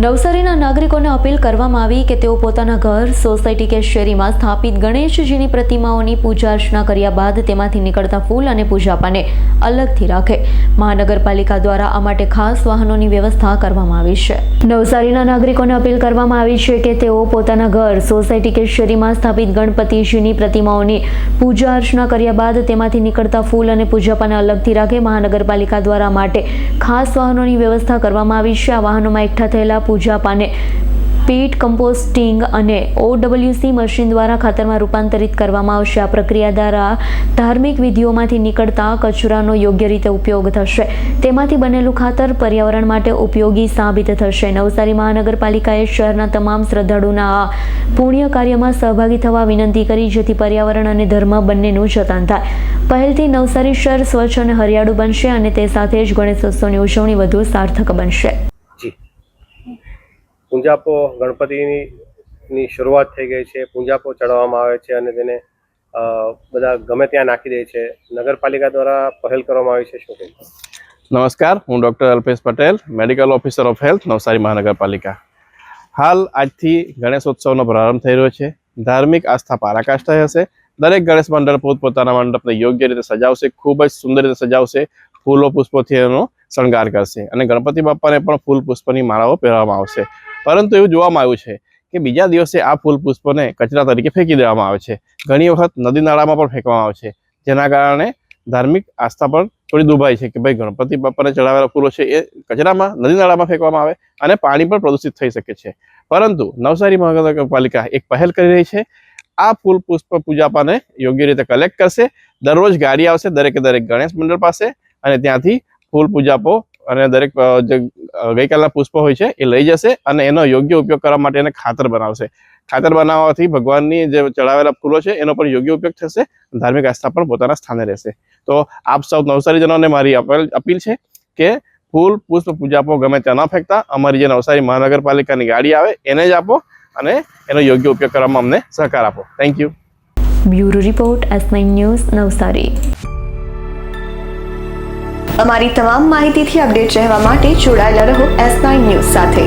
નવસારીના નાગરિકોને અપીલ કરવામાં આવી કે તેઓ પોતાના ઘર, સોસાયટી કે શેરીમાં સ્થાપિત ગણેશજીની પ્રતિમાઓની પૂજા અર્ચના કર્યા બાદ તેમાંથી નીકળતા ફૂલ અને પૂજાપાને અલગથી રાખે. મહાનગરપાલિકા દ્વારા આ માટે ખાસ વાહનોની વ્યવસ્થા કરવામાં આવી છે. નવસારીના નાગરિકોને અપીલ કરવામાં આવી છે કે તેઓ પોતાના ઘર, સોસાયટી કે શેરીમાં સ્થાપિત ગણપતિજીની પ્રતિમાઓની પૂજા અર્ચના કર્યા બાદ તેમાંથી નીકળતા ફૂલ અને પૂજાપાને અલગથી રાખે. મહાનગરપાલિકા દ્વારા માટે ખાસ વાહનોની વ્યવસ્થા કરવામાં આવી છે. આ વાહનોમાં એકઠા થયેલા પૂજાપાને પીટ કમ્પોસ્ટિંગ અને OWC મશીન દ્વારા ખાતરમાં રૂપાંતરિત કરવામાં આવશે. આ પ્રક્રિયા દ્વારા ધાર્મિક વિધિઓમાંથી નીકળતા કચરાનો યોગ્ય રીતે ઉપયોગ થશે. તેમાંથી બનેલું ખાતર પર્યાવરણ માટે ઉપયોગી સાબિત થશે. નવસારી મહાનગરપાલિકાએ શહેરના તમામ શ્રદ્ધાળુના આ પુણ્ય કાર્યમાં સહભાગી થવા વિનંતી કરી, જેથી પર્યાવરણ અને ધર્મ બંનેનું જતન થાય. પહેલથી નવસારી શહેર સ્વચ્છ અને હરિયાળું બનશે અને તે સાથે જ ગણેશોત્સવની ઉજવણી વધુ સાર્થક બનશે. પૂંજાપો ગણપતિની શરૂઆત થઈ ગઈ છે. પૂંજાપો ચડાવવામાં આવે છે અને તેને બધા ગમે ત્યાં નાખી દે છે. નગરપાલિકા દ્વારા પહેલ કરવામાં આવી છે. શું કહીશું? નમસ્કાર, હું doctor Alpesh Patel, medical officer of health, Navsari મહાનગરપાલિકા. હાલ આજથી ગણેશોત્સવનો પ્રારંભ થઈ રહ્યો છે. ધાર્મિક આસ્થા પરાકાષ્ઠા હશે. દરેક ગણેશ મંડળ પોતપોતાના મંડપને યોગ્ય રીતે સજાવશે, ખૂબ જ સુંદર રીતે સજાવશે, ફૂલો પુષ્પોથી એનો શણગાર કરશે અને ગણપતિ બાપ્પાને પણ ફૂલ પુષ્પની માળાઓ પહેરવામાં આવશે. પરંતુ એવું જોવામાં આવ્યું છે કે બીજા દિવસે આ ફૂલ પુષ્પોને કચરા તરીકે ફેંકી દેવામાં આવે છે. ઘણી વખત નદી નાળામાં પણ ફેંકવામાં આવે છે, જેના કારણે ધાર્મિક આસ્થા પણ થોડી દુભાઈ છે કે ભાઈ ગણપતિ બાપ્પાને ચડાવેલા ફૂલો છે એ કચરામાં, નદી નાળામાં ફેંકવામાં આવે અને પાણી પણ પ્રદૂષિત થઈ શકે છે. પરંતુ નવસારી મહાનગરપાલિકા એક પહેલ કરી રહી છે. આ ફૂલ પુષ્પ પૂજાપાને યોગ્ય રીતે કલેક્ટ કરશે. દરરોજ ગાડી આવશે દરેકે દરેક ગણેશ મંડળ પાસે અને ત્યાંથી ફૂલ પૂજાપો અને દરેક જે ગઈકાલના પુષ્પો હોય છે એ લઈ જશે અને એનો યોગ્ય ઉપયોગ કરવા માટે એને ખાતર બનાવશે. ખાતર બનાવવાથી ભગવાનની જે ચડાવેલા ફૂલો છે એનો પણ યોગ્ય ઉપયોગ થશે. ધાર્મિક આસ્થા પણ પોતાના સ્થાને રહેશે. તો આપ સૌ નવસારીજનોને મારી અપીલ છે કે ફૂલ પુષ્પ પૂજાપો ગમે ત્યાં ન ફેંકતા અમારી જે નવસારી મહાનગરપાલિકાની ગાડી આવે એને જ આપો અને એનો યોગ્ય ઉપયોગ કરવામાં અમને સહકાર આપો. Thank you. Bureau report, S9 news, Navsari. અમારી તમામ માહિતીથી અપડેટ રહેવા માટે જોડાયેલા રહો S9 ન્યૂઝ સાથે.